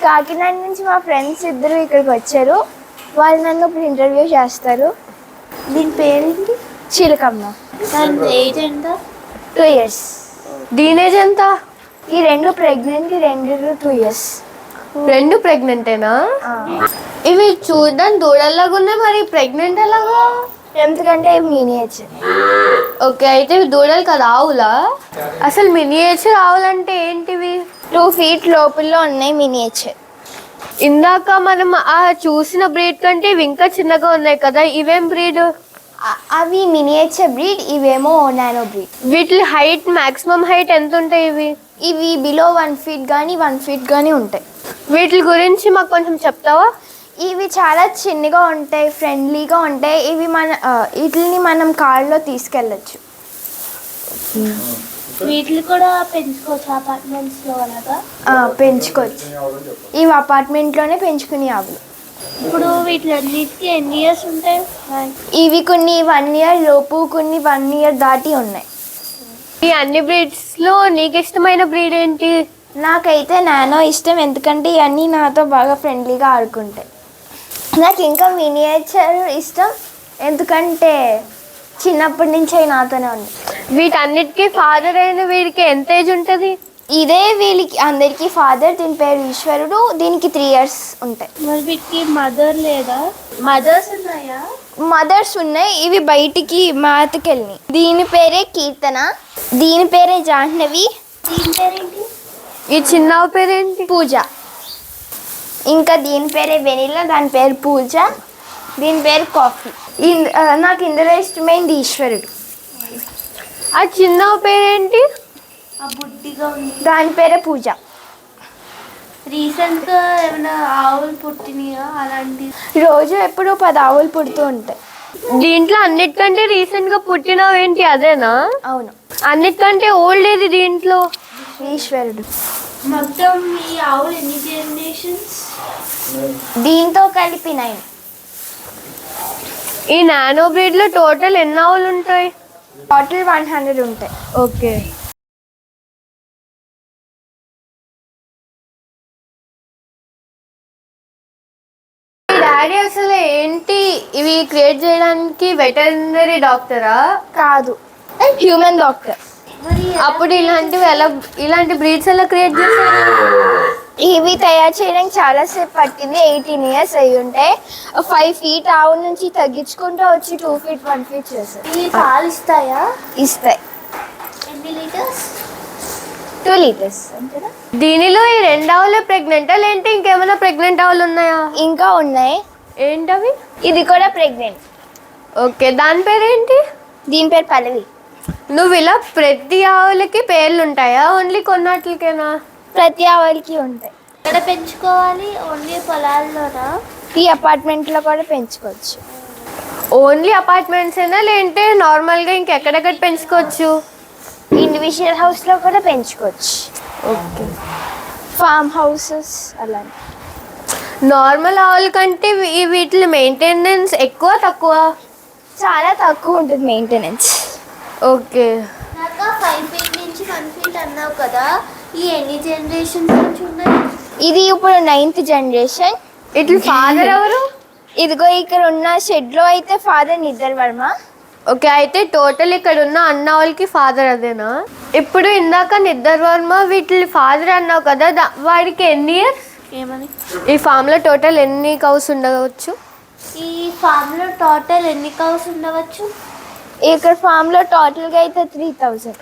కాకినాడ నుంచి మా ఫ్రెండ్స్ ఇద్దరు ఇక్కడికి వచ్చారు. వాళ్ళు నన్ను ఇప్పుడు ఇంటర్వ్యూ చేస్తారు. దీని పేరేంటి? చిలకమ్మ. దాని ఏజ్ ఎంత? 2 years. దీని ఏజ్ ఎంత? ఈ రెండు ప్రెగ్నెంట్, ఈ రెండు 2 years. రెండు ప్రెగ్నెంటేనా? ఇవి చూడడానికి దూడల్లాగా ఉన్నాయి, మరి ప్రెగ్నెంట్ ఎలాగా? ఎందుకంటే ఇవి మినియేచర్. ఓకే, అయితే ఇవి దూడలు కదా, ఆవులా? అసలు మినియేచర్ ఆవులంటే ఏంటివి? 2 feet లోపల ఉన్నాయి మినియేచర్. ఇందాక మనం ఆ చూసిన బ్రీడ్ కంటే ఇవి ఇంకా చిన్నగా ఉన్నాయి కదా, ఇవేం బ్రీడ్? అవి మినియేచర్ బ్రీడ్, ఇవేమో నానో బ్రీడ్. వీటి హైట్, మాక్సిమం హైట్ ఎంత ఉంటాయి ఇవి? ఇవి బిలో 1 feet కానీ 1 feet కానీ ఉంటాయి. వీటి గురించి మాకు కొంచెం చెప్తావా? ఇవి చాలా చిన్నగా ఉంటాయి, ఫ్రెండ్లీగా ఉంటాయి. ఇవి వీటిని మనం కార్లో తీసుకెళ్ళచ్చు. వీటిని కూడా పెంచుకోవచ్చు అపార్ట్మెంట్స్లో అలాగా? పెంచుకోవచ్చు. ఇవి అపార్ట్మెంట్లోనే పెంచుకునే ఆవులు. ఇప్పుడు వీటిలన్నిటికీ ఎన్ని ఇయర్స్ ఉంటాయి? ఇవి కొన్ని 1 year లోపు, కొన్ని 1 year దాటి ఉన్నాయి. ఈ అన్ని బ్రీడ్స్ లో నీకు ఇష్టమైన బ్రీడ్ ఏంటి? నాకైతే నానో ఇష్టం, ఎందుకంటే ఇవన్నీ నాతో బాగా ఫ్రెండ్లీగా ఆడుకుంటాయి. నాకు ఇంకా మినియేచర్ ఇష్టం, ఎందుకంటే చిన్నప్పటి నుంచి అవి నాతోనే ఉన్నాయి. వీటన్నిటికీ ఫాదర్ అయిన వీడికి ఎంత ఏజ్ ఉంటుంది? ఇదే వీళ్ళకి అందరికీ ఫాదర్. దీని పేరు ఈశ్వరుడు. దీనికి 3 years ఉంటాయి. మరి వీటికి మదర్ లేదా? మదర్స్ ఉన్నాయా? మదర్స్ ఉన్నాయి, ఇవి బయటికి మాతకెళ్ళి. దీని పేరే కీర్తన, దీని పేరే జాహ్నవి. దీని పేరేంటి? ఈ చిన్న పేరేంటి? పూజ. ఇంకా దీని పేరే వెనిలా, దాని పేరు పూజ, దీని పేరు కాఫీ. నాకు ఇందులో ఇష్టమైంది ఈశ్వరుడు. ఆ చిన్న పేరేంటి? ఆ బుడ్డిగా ఉంది, దాని పేరే పూజ. రీసెంట్గా ఏమైనా ఆవులు పుట్టినాయా అలాంటి? రోజు ఎప్పుడు 10 ఆవులు పుడుతూ ఉంటాయి. దీంట్లో అన్నిటికంటే రీసెంట్ గా పుట్టినవి ఏంటి, అదేనా? అవును. అన్నిటికంటే ఓల్డ్ ఏది దీంట్లో? ఈశ్వరుడు. మొత్తం ఈ ఆవులు ఎన్ని జనరేషన్స్? దీంతో కలిపి 9. ఈ నానో బ్రీడ్ లో టోటల్ ఎన్ని ఆవులు ఉంటాయి? టోటల్ 100 ఉంటాయి. ఓకే. డాడీ అసలు ఏంటి ఇవి క్రియేట్ చేయడానికి వెటర్నరీ డాక్టరా? కాదు, హ్యూమన్ డాక్టర్. మరి అప్పుడు ఇలాంటి బ్రీడ్స్ ఎలా క్రియేట్ చేశారు? ఇవి తయారు చేయడానికి చాలా సేపు పట్టింది. 18 years అయి ఉంటాయి. 5 feet ఆవు నుంచి తగ్గించుకుంటూ వచ్చి 2 feet 1 feet చేశారు. ఇవి పాలు ఇస్తాయా? ఇస్తాయి. ఎన్ని లీటర్స్? 2 liters అంతేనా? దీనిలో ఈ 2 ఆవులే ప్రెగ్నెంటా, లేదంటే ఇంకేమైనా ప్రెగ్నెంట్ ఆవులు ఉన్నాయా? ఇంకా ఉన్నాయి. ఏంటవి? ఇది కూడా ప్రెగ్నెంట్. ఓకే, దాని పేరేంటి? దీని పేరు పల్లవి. నువ్వు ఇలా ప్రతి ఆవులకి పేర్లు ఉంటాయా, ఓన్లీ కొన్నాటికేనా? ప్రతి ఆవులకి ఉంటాయి. ఎక్కడ పెంచుకోవాలి? ఓన్లీ పొలాల్లోనా? ఈ అపార్ట్మెంట్లో కూడా పెంచుకోవచ్చు. ఓన్లీ అపార్ట్మెంట్స్ అయినా, లేదంటే నార్మల్గా ఇంకెక్కడెక్కడ పెంచుకోవచ్చు? ఇండివిజువల్ హౌస్లో కూడా పెంచుకోవచ్చు. ఓకే. ఫామ్ హౌసెస్ అలా. నార్మల్ ఆవుల కంటే వీటి మెయింటెనెన్స్ ఎక్కువ తక్కువ? చాలా తక్కువ ఉంటుంది మెయింటెనెన్స్. ఓకే. నాకు 5 feet నుంచి 1 feet అన్నావు కదా, ఈ ఎన్ని జనరేషన్స్ నుంచి ఉన్నాయి? ఇది ఇప్పుడు 9th generation. ఇట్లా ఫాదర్ ఎవరు? ఇదిగో ఇక్కడ ఉన్న షెడ్లో అయితే ఫాదర్ నిద్దర్ వర్మ. ఓకే, అయితే టోటల్ ఇక్కడ ఉన్న అన్న వాళ్ళకి ఫాదర్ అదేనా? ఇప్పుడు ఇందాక నిద్దర్ వర్మ వీటి ఫాదర్ అన్నావు కదా, వాడికి ఎన్ని ఇయర్స్? ఏమని? ఈ ఫామ్ లో టోటల్ ఎన్ని కౌస్ ఉండవచ్చు? ఈ ఫామ్ లో టోటల్ ఎన్ని కౌస్ ఉండవచ్చు? ఇక్కడ ఫామ్ లో టోటల్ గా అయితే 3000.